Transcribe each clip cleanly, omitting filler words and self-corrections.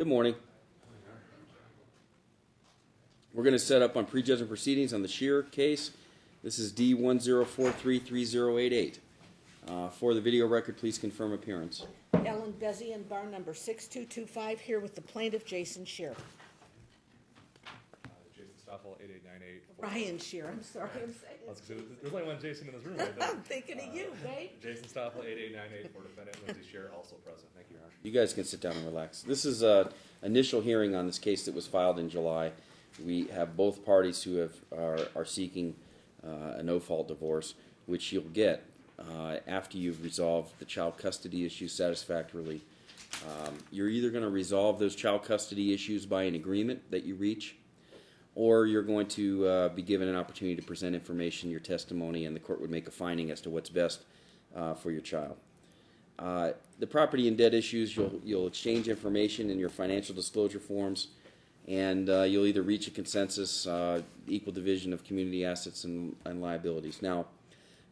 Good morning. We're going to set up on prejudgment proceedings on the Shear case. This is D10433088. For the video record, please confirm appearance. Ellen Bezian, bar number 6225, here with the plaintiff, Jason Shear. Jason Stoffel, 8898. Ryan Shear, I'm sorry. I'm saying There's only one Jason in this room. I'm thinking of you, babe. Jason Stoffel, 8898, for defendant. Lindsay Shear, also present. Thank you, Your Honor. You guys can sit down and relax. This is an initial hearing on this case that was filed in July. We have both parties who are seeking a no-fault divorce, which you'll get after you've resolved the child custody issue satisfactorily. You're either going to resolve those child custody issues by an agreement that you reach, or you're going to be given an opportunity to present information, your testimony, and the court would make a finding as to what's best for your child. The property and debt issues, you'll exchange information in your financial disclosure forms, and you'll either reach a consensus, equal division of community assets and liabilities. Now,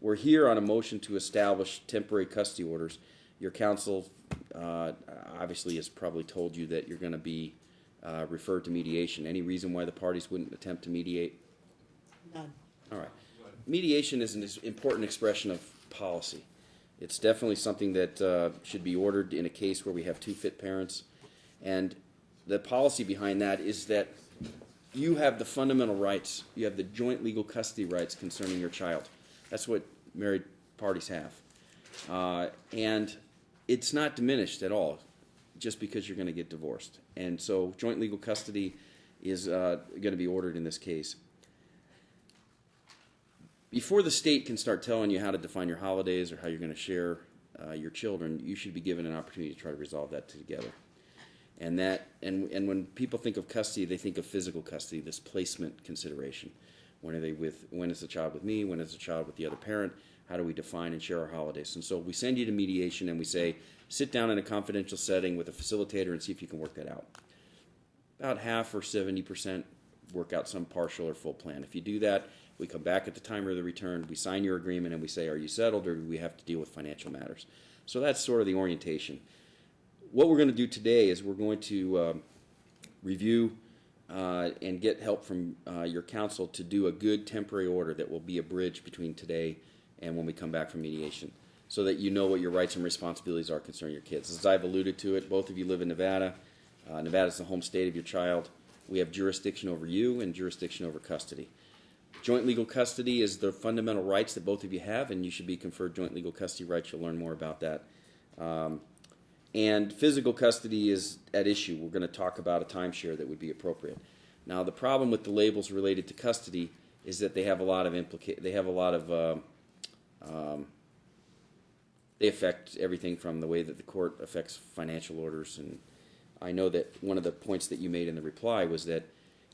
we're here on a motion to establish temporary custody orders. Your counsel obviously has probably told you that you're going to be referred to mediation. Any reason why the parties wouldn't attempt to mediate? None. All right. Mediation is an important expression of policy. It's definitely something that should be ordered in a case where we have two fit parents. And the policy behind that is that you have the fundamental rights. You have the joint legal custody rights concerning your child. That's what married parties have. And it's not diminished at all just because you're going to get divorced. And so joint legal custody is going to be ordered in this case. Before the state can start telling you how to define your holidays or how you're going to share your children, you should be given an opportunity to try to resolve that together. And when people think of custody, they think of physical custody, this placement consideration. When is the child with me? When is the child with the other parent? How do we define and share our holidays? And so we send you to mediation and we say, sit down in a confidential setting with a facilitator and see if you can work that out. About half or 70% work out some partial or full plan. If you do that, we come back at the time of the return, we sign your agreement, and we say, are you settled or do we have to deal with financial matters? So that's sort of the orientation. What we're going to do today is we're going to review and get help from your counsel to do a good temporary order that will be a bridge between today and when we come back from mediation, so that you know what your rights and responsibilities are concerning your kids. As I've alluded to it, both of you live in Nevada. Nevada is the home state of your child. We have jurisdiction over you and jurisdiction over custody. Joint legal custody is the fundamental rights that both of you have, and you should be conferred joint legal custody rights. You'll learn more about that. And physical custody is at issue. We're going to talk about a timeshare that would be appropriate. Now, the problem with the labels related to custody is that they have a lot of they affect everything from the way that the court affects financial orders. And I know that one of the points that you made in the reply was that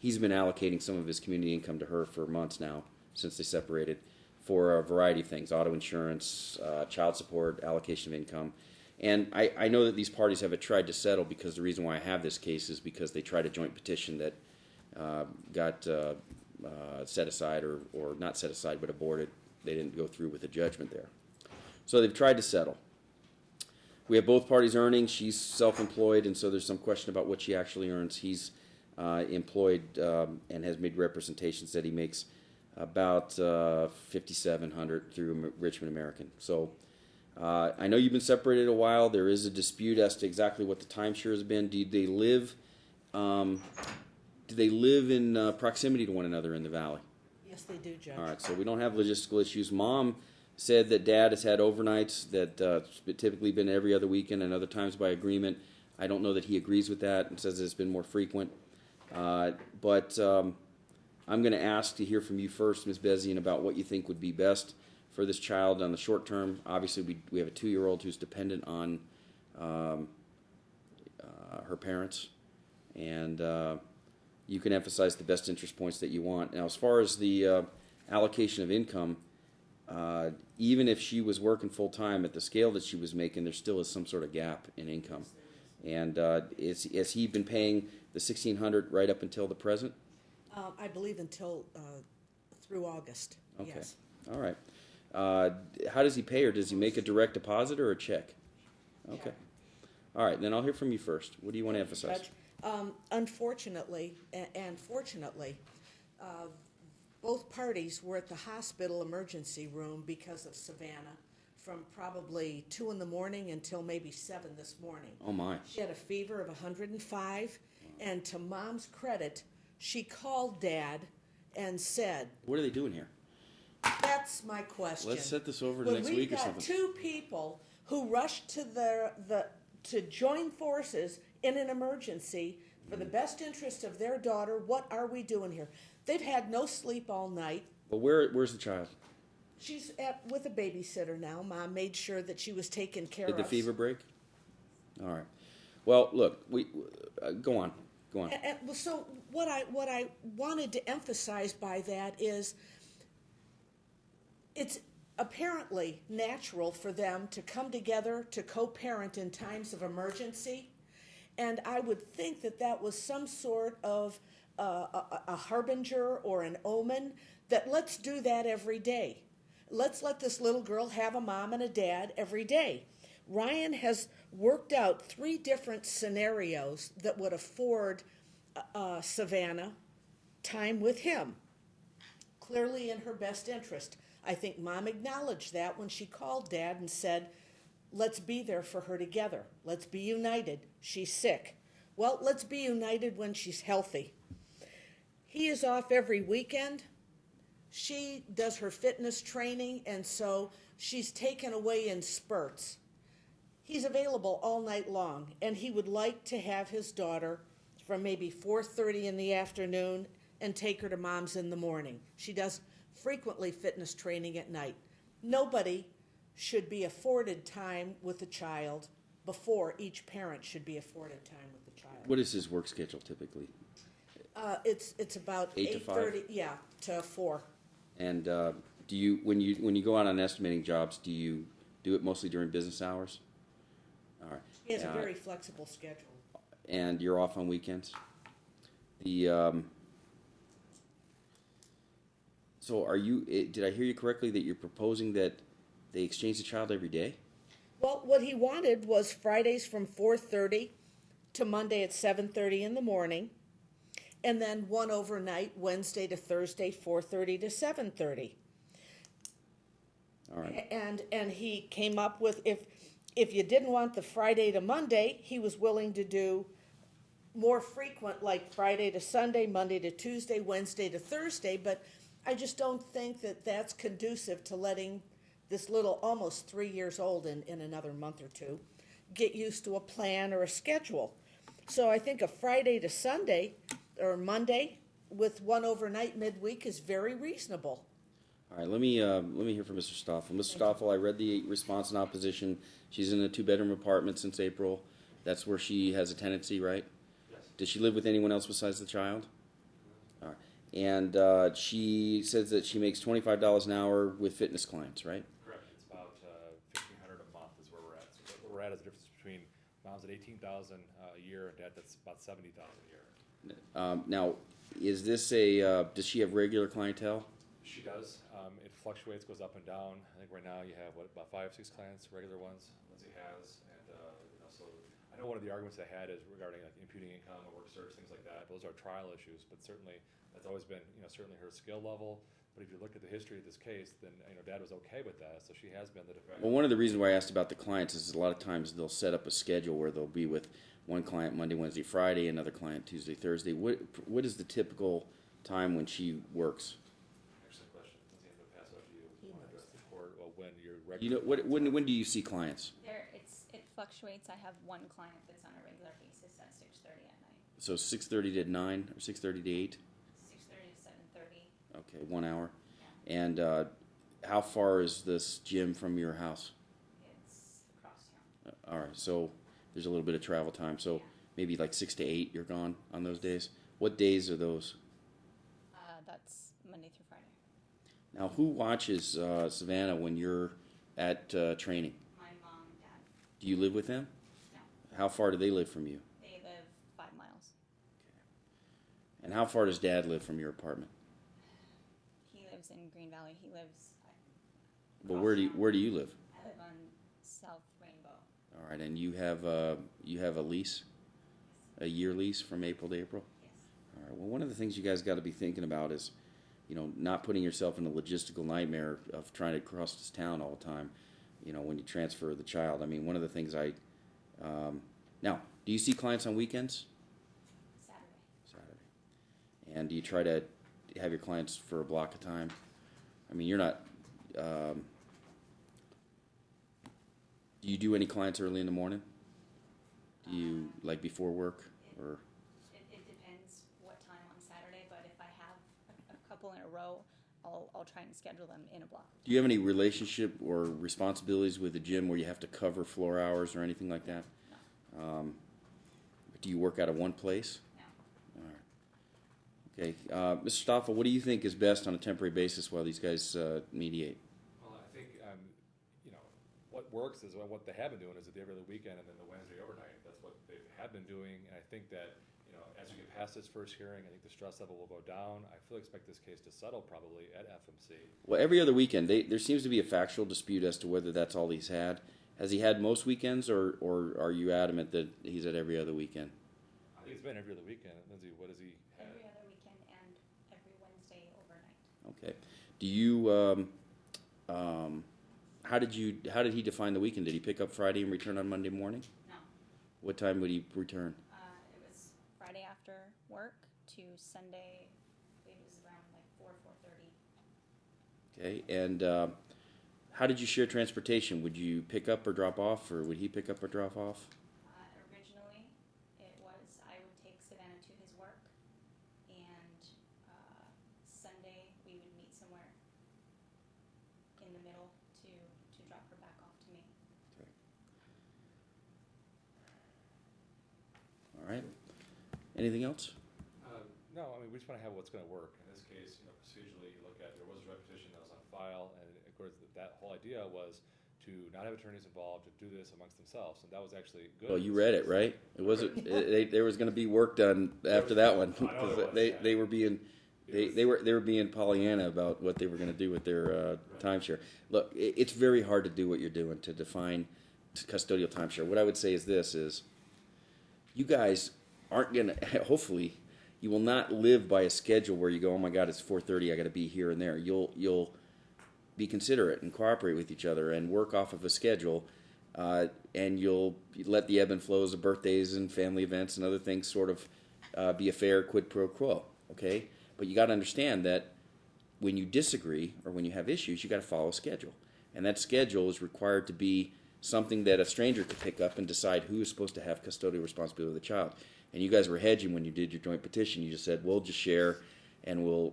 he's been allocating some of his community income to her for months now, since they separated, for a variety of things: auto insurance, child support, allocation of income. And I know that these parties have tried to settle, because the reason why I have this case is because they tried a joint petition that got set aside, or not set aside, but aborted. They didn't go through with the judgment there. So they've tried to settle. We have both parties earning. She's self-employed, and so there's some question about what she actually earns. He's employed and has made representations that he makes about $5,700 through Richmond American. So I know you've been separated a while. There is a dispute as to exactly what the timeshare has been. Do they live in proximity to one another in the valley? Yes, they do, Judge. All right, so we don't have logistical issues. Mom said that Dad has had overnights that typically been every other weekend and other times by agreement. I don't know that he agrees with that and says it's been more frequent. But I'm going to ask to hear from you first, Ms. Bezian, about what you think would be best for this child on the short term. Obviously, we have a 2-year-old who's dependent on her parents, and you can emphasize the best interest points that you want. Now, as far as the allocation of income, even if she was working full-time at the scale that she was making, there still is some sort of gap in income. And has he been paying the $1,600 right up until the present? I believe until through August. Okay. Yes. All right. How does he pay her? Does he make a direct deposit or a check? Okay. All right, then I'll hear from you first. What do you want to emphasize? Judge, Unfortunately, and fortunately, both parties were at the hospital emergency room because of Savannah from probably 2 in the morning until maybe 7 this morning. Oh, my. She had a fever of 105, and to Mom's credit, she called Dad and said, What are they doing here? that's my question. Let's set this over to When next we've week or got something. two people who rushed to join forces in an emergency for the best interest of their daughter, what are we doing here? They've had no sleep all night. Well, where's the child? She's with a babysitter now. Mom made sure that she was taken care Did of. the fever break? All right. Well, look, we go on. Go on. So what I wanted to emphasize by that is it's apparently natural for them to come together to co-parent in times of emergency, and I would think that that was some sort of a harbinger or an omen that let's do that every day. Let's let this little girl have a mom and a dad every day. Ryan has worked out 3 different scenarios that would afford Savannah time with him, clearly in her best interest. I think Mom acknowledged that when she called Dad and said, let's be there for her together. Let's be united. She's sick. Well, let's be united when she's healthy. He is off every weekend. She does her fitness training, and so she's taken away in spurts. He's available all night long, and he would like to have his daughter from maybe 4:30 in the afternoon and take her to Mom's in the morning. She does frequently fitness training at night. Nobody should be afforded time with a child before each parent should be afforded time with the child. What is his work schedule typically? It's about 8 to 5? 8:30, yeah, to 4. And do you when you go out on estimating jobs, do you do it mostly during business hours? All right. He has a very flexible schedule. And you're off on weekends. So are you? Did I hear you correctly that you're proposing that they exchange the child every day? Well, what he wanted was Fridays from 4:30 to Monday at 7:30 in the morning, and then one overnight, Wednesday to Thursday, 4:30 to 7:30. All right. And he came up with if you didn't want the Friday to Monday, he was willing to do more frequent, like Friday to Sunday, Monday to Tuesday, Wednesday to Thursday. But I just don't think that that's conducive to letting this little, almost 3 years old in another month or two, get used to a plan or a schedule. So I think a Friday to Sunday or Monday with one overnight midweek is very reasonable. All right, let me hear from Mr. Stoffel. Mr. Stoffel, I read the response in opposition. She's in a 2-bedroom apartment since April. That's where she has a tenancy, right? Yes. Does she live with anyone else besides the child? All right. And she says that she makes $25 an hour with fitness clients, right? Correct. It's about $1,500 a month is where we're at. So where we're at is the difference between Mom's at $18,000 a year and Dad that's about $70,000 a year. Now, is this a? Does she have regular clientele? She does. It fluctuates, goes up and down. I think right now you have about 5 or 6 clients, regular ones. Lindsay has, and so I know one of the arguments they had is regarding like imputing income or work search, things like that. Those are trial issues, but certainly that's always been certainly her skill level. But if you look at the history of this case, then Dad was okay with that, so she has been the defendant. Well, one of the reasons why I asked about the clients is a lot of times they'll set up a schedule where they'll be with one client Monday, Wednesday, Friday, another client Tuesday, Thursday. What is the typical time when she works? Excellent question. Lindsay, I'm going to pass it off to you. You want to address the court when you're regular. When do you see clients? It fluctuates. I have one client that's on a regular basis at 6:30 at night. So 6:30 to 9 or 6:30 to 8? 6:30 to 7:30. Okay, 1 hour. Yeah. And how far is this gym from your house? It's across town. All right, so there's a little bit of travel time. So maybe like 6 to 8 you're gone on those days. What days are those? That's Monday through Friday. Now, who watches Savannah when you're at training? My mom, dad. Do you live with them? No, How far do they live from you? they live 5 miles. And how far does Dad live from your apartment? He lives in Green Valley. He lives. Well, where do you live? I live on South Rainbow. All right, and you have a lease. A year lease from April to April? Yes. All right. Well, one of the things you guys got to be thinking about is, not putting yourself in a logistical nightmare of trying to cross this town all the time, when you transfer the child. I mean, one of the things now, do you see clients on weekends? Saturday. And do you try to have your clients for a block of time? I mean, you're not, do you do any clients early in the morning? Do you, like before work, or? It depends what time on Saturday, but if I have a couple in a row, I'll try and schedule them in a block. Do you have any relationship or responsibilities with the gym where you have to cover floor hours or anything like that? No. Do you work out of one place? No. All right. Okay. Mr. Stoffel, what do you think is best on a temporary basis while these guys mediate? Well, I think, what works is what they have been doing is the every other weekend and then the Wednesday overnight. That's what they have been doing, and I think that, as we get past this first hearing, I think the stress level will go down. I fully expect this case to settle probably at FMC. Well, every other weekend, there seems to be a factual dispute as to whether that's all he's had. Has he had most weekends, or are you adamant that he's at every other weekend? I think it's been every other weekend. Lindsay, what has he had? Every other weekend and every Wednesday overnight. Okay. Do you? How did he define the weekend? Did he pick up Friday and return on Monday morning? No. What time would he return? It was Friday after work to Sunday. I believe it was around like 4:30. Okay. And how did you share transportation? Would you pick up or drop off, or would he pick up or drop off? Originally, it was I would take Savannah to his work, and Sunday we would meet somewhere in the middle to drop her back off to me. Okay. All right. Anything else? No, I mean, we just want to have what's going to work. In this case, procedurally, you look at, there was a repetition that was on file, and of course, that whole idea was to not have attorneys involved, to do this amongst themselves, and that was actually good. Well, you read it, right? It wasn't. There was going to be work done after that one, because they were being they were being Pollyanna about what they were going to do with their timeshare. Look, it's very hard to do what you're doing, to define custodial timeshare. What I would say is this: you guys aren't going to, hopefully, you will not live by a schedule where you go, oh my God, it's 4:30, I got to be here and there. You'll be considerate and cooperate with each other and work off of a schedule, and you'll let the ebb and flows of birthdays and family events and other things sort of be a fair quid pro quo, okay? But you got to understand that when you disagree or when you have issues, you got to follow a schedule. And that schedule is required to be something that a stranger could pick up and decide who is supposed to have custodial responsibility of the child. And you guys were hedging when you did your joint petition. You just said, we'll just share and we'll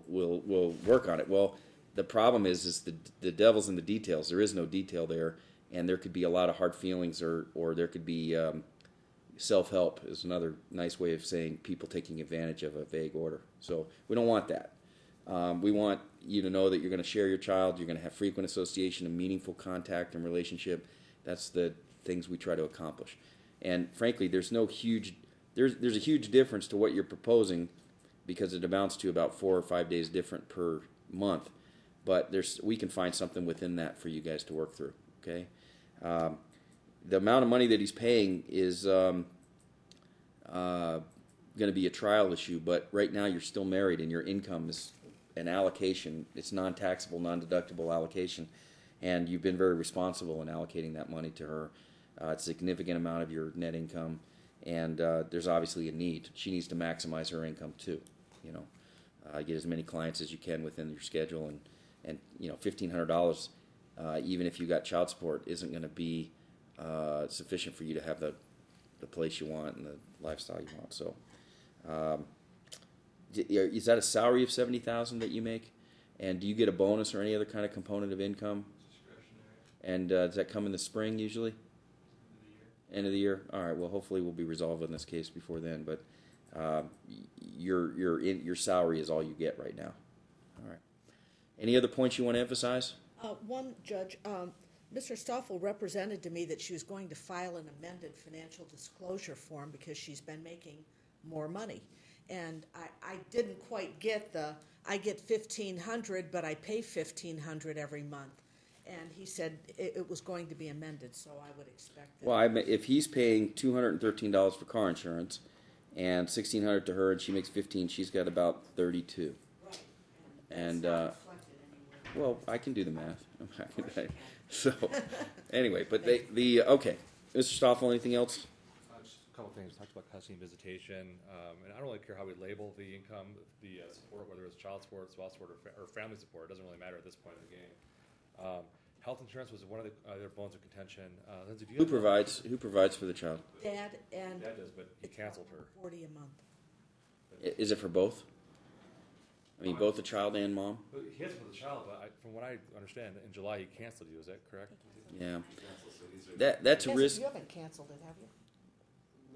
work on it. Well, the problem is the devil's in the details. There is no detail there, and there could be a lot of hard feelings, or there could be self-help is another nice way of saying people taking advantage of a vague order. So we don't want that. We want you to know that you're going to share your child, you're going to have frequent association and meaningful contact and relationship. That's the things we try to accomplish. And frankly, there's a huge difference to what you're proposing, because it amounts to about 4 or 5 days different per month. But we can find something within that for you guys to work through. Okay, the amount of money that he's paying is going to be a trial issue. But right now, you're still married, and your income is an allocation. It's non-taxable, non-deductible allocation, and you've been very responsible in allocating that money to her. It's a significant amount of your net income, and there's obviously a need. She needs to maximize her income too. Get as many clients as you can within your schedule, and $1,500, even if you got child support, isn't going to be sufficient for you to have the place you want and the lifestyle you want. So, is that a salary of $70,000 that you make? And do you get a bonus or any other kind of component of income? Discretionary. And does that come in the spring usually? End of the year. All right. Well, hopefully we'll be resolved in this case before then. But your salary is all you get right now. All right. Any other points you want to emphasize? One, Judge, Mr. Stoffel represented to me that she was going to file an amended financial disclosure form because she's been making more money. And I didn't quite get I get $1,500, but I pay $1,500 every month. And he said it was going to be amended, so I would expect that. Well, if he's paying $213 for car insurance, and 1,600 to her, and she makes 15. She's got about 32. Right. And That's not reflected anywhere. well, I can do the math. So anyway, but okay, Mr. Stoffel, anything else? Just a couple things. Talked about custody and visitation, and I don't really care how we label the income, the support, whether it's child support, spouse support, or family support. It doesn't really matter at this point in the game. Health insurance was one of their bones of contention. Lindsay, do you Who have provides for the child? Dad and Dad does, but he it's canceled her. $40 a month. Is it for both? I mean, both the child and mom? But he has it for the child, but from what I understand, in July he canceled you. Is that correct? Yeah. He canceled, so these are- That's a Yes, risk. You haven't canceled it, have you?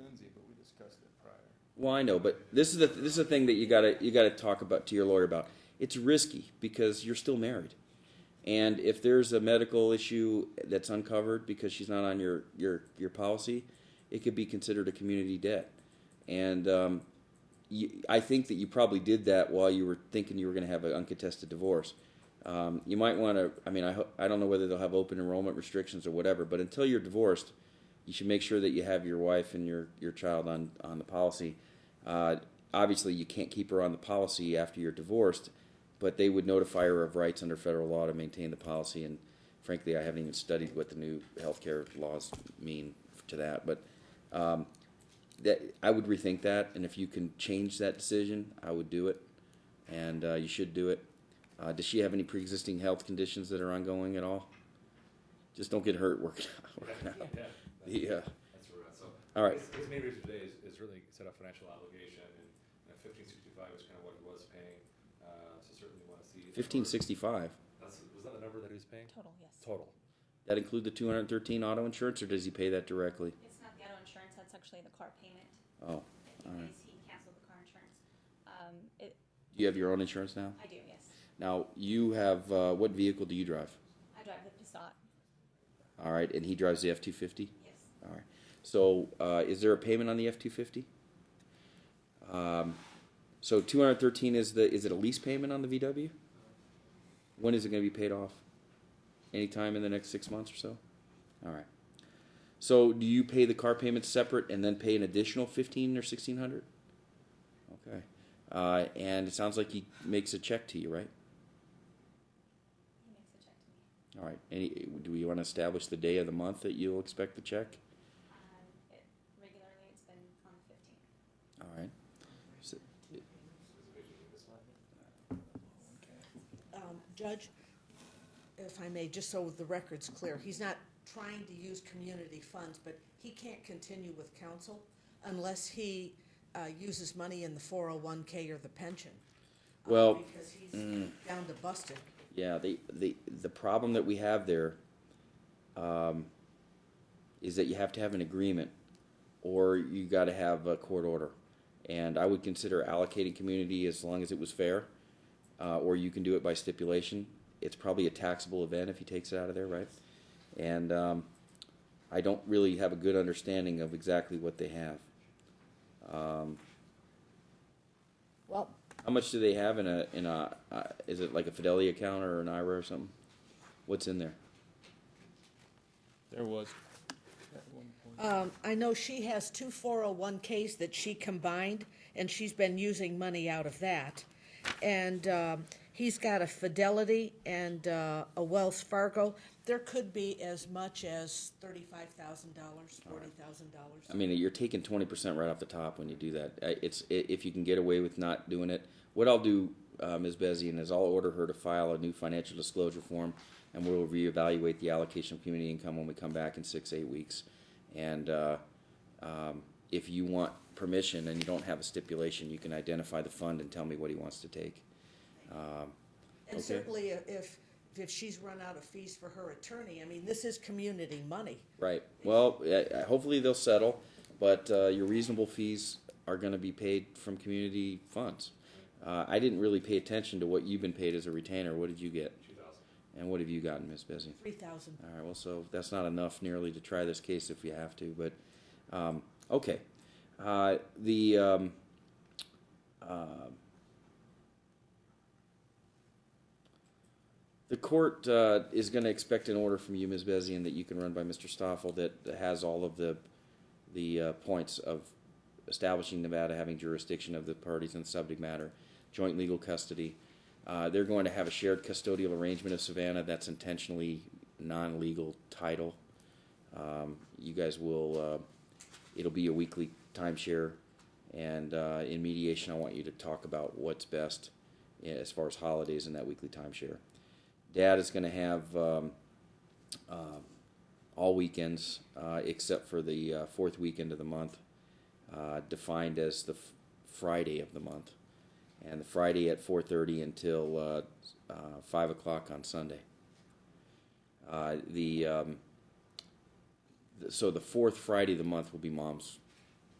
Lindsay, but we discussed it prior. Well, I know, but this is a thing that you gotta talk about to your lawyer about. It's risky because you're still married, and if there's a medical issue that's uncovered because she's not on your policy, it could be considered a community debt. And I think that you probably did that while you were thinking you were going to have an uncontested divorce. You might want to. I mean, I don't know whether they'll have open enrollment restrictions or whatever, but until you're divorced, you should make sure that you have your wife and your child on the policy. Obviously, you can't keep her on the policy after you're divorced, but they would notify her of rights under federal law to maintain the policy. And frankly, I haven't even studied what the new healthcare laws mean to that. But that I would rethink that, and if you can change that decision, I would do it, and you should do it. Does she have any pre-existing health conditions that are ongoing at all? Just don't get hurt working out. Yeah, Yeah. that's where we're at. So, All right. His main reason today is really set up financial obligation, and 1565 is kind of what he was paying. So certainly want to see 1565. Was that the number that he was paying? Total, yes. Total. That include the 213 auto insurance, or does he pay that directly? It's not the auto insurance, that's actually the car payment. Oh, Because he canceled the car insurance. do you have your own insurance now? I do, yes. Now you have what vehicle do you drive? I drive the Passat, All right, and he drives the F-250. yes. All right. So is there a payment on the F-250? So 213 is it a lease payment on the VW? When is it going to be paid off? Anytime in the next 6 months or so? All right. So do you pay the car payment separate and then pay an additional 15 or 1600? Okay. And it sounds like he makes a check to you, right? He makes a check to me. All right. Do we want to establish the day of the month that you'll expect the check? Regularly, it's been on the 15th. All right. So, Judge, if I may, just so the record's clear, he's not trying to use community funds, but he can't continue with counsel unless he uses money in the 401k or the pension. Well, because he's down to busted. yeah, the problem that we have there is that you have to have an agreement, or you got to have a court order. And I would consider allocating community as long as it was fair, or you can do it by stipulation. It's probably a taxable event if he takes it out of there, right? And I don't really have a good understanding of exactly what they have. Well, How much do they have in a is it like a Fidelity account or an IRA or something? What's in there? There was at one point. I know she has two 401ks that she combined, and she's been using money out of that. And he's got a Fidelity and a Wells Fargo. There could be as much as $35,000, $40,000. I mean, you're taking 20% right off the top when you do that. If you can get away with not doing it. What I'll do, Ms. Bezian, is I'll order her to file a new financial disclosure form, and we'll reevaluate the allocation of community income when we come back in 6-8 weeks. And if you want permission and you don't have a stipulation, you can identify the fund and tell me what he wants to take. And certainly if she's run out of fees for her attorney, I mean, this is community money. Right. Well, hopefully they'll settle, but your reasonable fees are going to be paid from community funds. I didn't really pay attention to what you've been paid as a retainer. What did you get? 2,000. And what have you gotten, Ms. Bezian? $3,000. All right. Well, so that's not enough nearly to try this case if you have to. But okay. The court is going to expect an order from you, Ms. Bezian, that you can run by Mr. Stoffel that has all of the points of establishing Nevada having jurisdiction of the parties in the subject matter, joint legal custody. They're going to have a shared custodial arrangement of Savannah. That's intentionally non-legal title. You guys will, it'll be a weekly timeshare, and in mediation I want you to talk about what's best as far as holidays in that weekly timeshare. Dad is going to have all weekends except for the fourth weekend of the month, defined as the Friday of the month, and the Friday at 4:30 until 5 o'clock on Sunday. So the fourth Friday of the month will be Mom's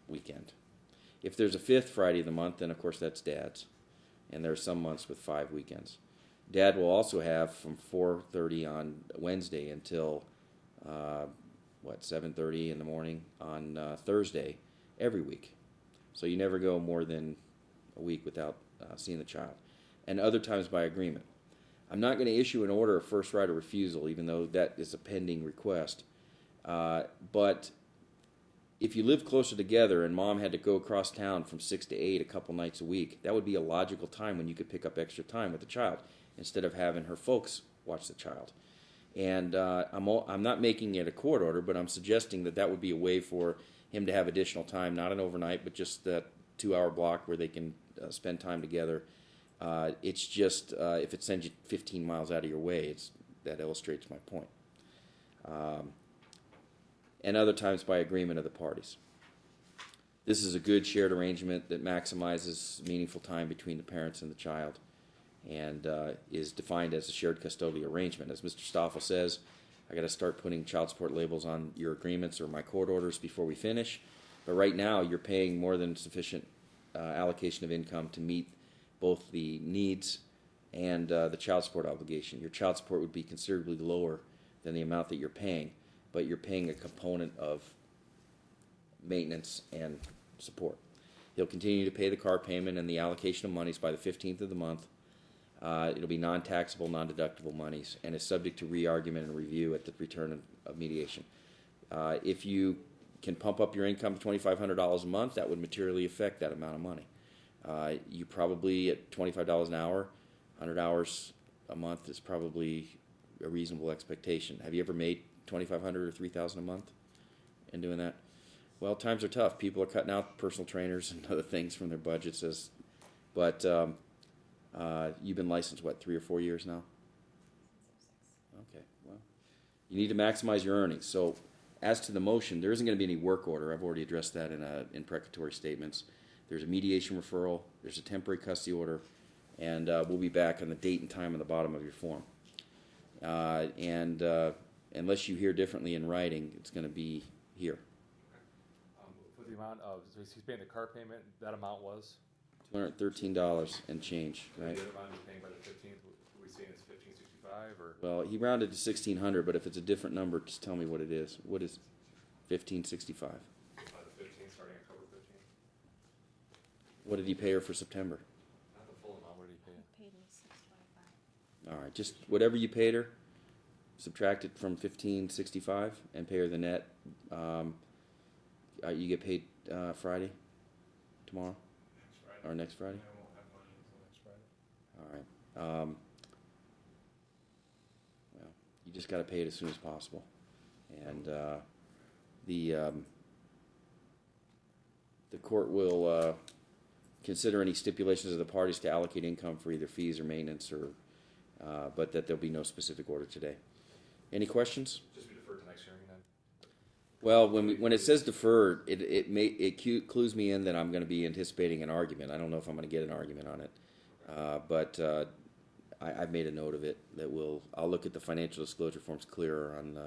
weekend. If there's a fifth Friday of the month, then of course that's Dad's, and there are some months with 5 weekends. Dad will also have from 4:30 on Wednesday until 7:30 in the morning on Thursday every week. So you never go more than a week without seeing the child, and other times by agreement. I'm not going to issue an order of first right of refusal, even though that is a pending request. But if you live closer together and Mom had to go across town from 6 to 8 a couple nights a week, that would be a logical time when you could pick up extra time with the child instead of having her folks watch the child. And I'm not making it a court order, but I'm suggesting that that would be a way for him to have additional time, not an overnight, but just that 2-hour block where they can spend time together. It's just if it sends you 15 miles out of your way, that illustrates my point. And other times by agreement of the parties. This is a good shared arrangement that maximizes meaningful time between the parents and the child, and is defined as a shared custodial arrangement. As Mr. Stoffel says, I got to start putting child support labels on your agreements or my court orders before we finish. But right now, you're paying more than sufficient allocation of income to meet both the needs and the child support obligation. Your child support would be considerably lower than the amount that you're paying, but you're paying a component of maintenance and support. He'll continue to pay the car payment and the allocation of monies by the 15th of the month. It'll be non-taxable, non-deductible monies, and is subject to re-argument and review at the return of mediation. If you can pump up your income to $2,500 a month, that would materially affect that amount of money. You probably, at $25 an hour, 100 hours a month is probably a reasonable expectation. Have you ever made $2,500 or $3,000 a month in doing that? Well, times are tough. People are cutting out personal trainers and other things from their budgets. But you've been licensed, 3 or 4 years now? Okay, well, you need to maximize your earnings. So as to the motion, there isn't going to be any work order. I've already addressed that in precatory statements. There's a mediation referral, there's a temporary custody order, and we'll be back on the date and time on the bottom of your form. And unless you hear differently in writing, it's going to be here. For the amount of, so he's paying the car payment, that amount was? $213 and change, right? The other amount he's paying by the 15th, are we saying it's $1,565 or? Well, he rounded to $1,600, but if it's a different number, just tell me what it is. What is $1,565? By the 15th, starting October 15th? What did he pay her for September? Not the full amount, what did he pay? Paid me $625. All right, just whatever you paid her, subtract it from $1,565 and pay her the net. You get paid Friday, tomorrow, or next Friday. I won't have money until next Friday. All right. Well, you just got to pay it as soon as possible, and the court will consider any stipulations of the parties to allocate income for either fees or maintenance, or but that there'll be no specific order today. Any questions? Just be deferred to next hearing then? Well, when it says deferred, it clues me in that I'm going to be anticipating an argument. I don't know if I'm going to get an argument on it, but I've made a note of it that I'll look at the financial disclosure forms clearer on,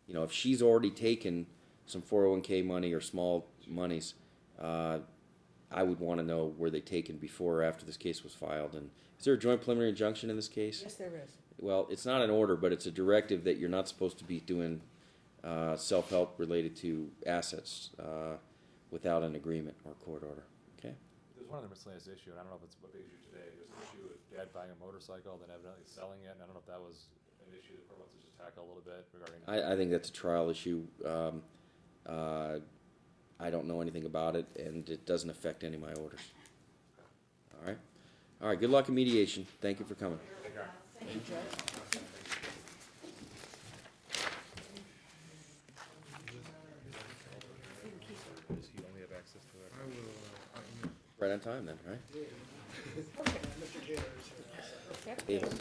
if she's already taken some 401k money or small monies, I would want to know were they taken before or after this case was filed. And is there a joint preliminary injunction in this case? Yes, there is. Well, it's not an order, but it's a directive that you're not supposed to be doing self-help related to assets without an agreement or court order. Okay. There's one other miscellaneous issue, and I don't know if it's a big issue today. There's an issue with Dad buying a motorcycle, then evidently selling it, and I don't know if that was an issue the court wants to just tackle a little bit regarding. I think that's a trial issue. I don't know anything about it, and it doesn't affect any of my orders. All right? All right, good luck in mediation. Thank you for coming. Thank you, Judge. Does he only have access to it? I will, Right on time then, right? Perfect. David.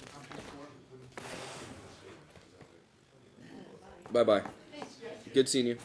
Bye-bye. Good seeing you.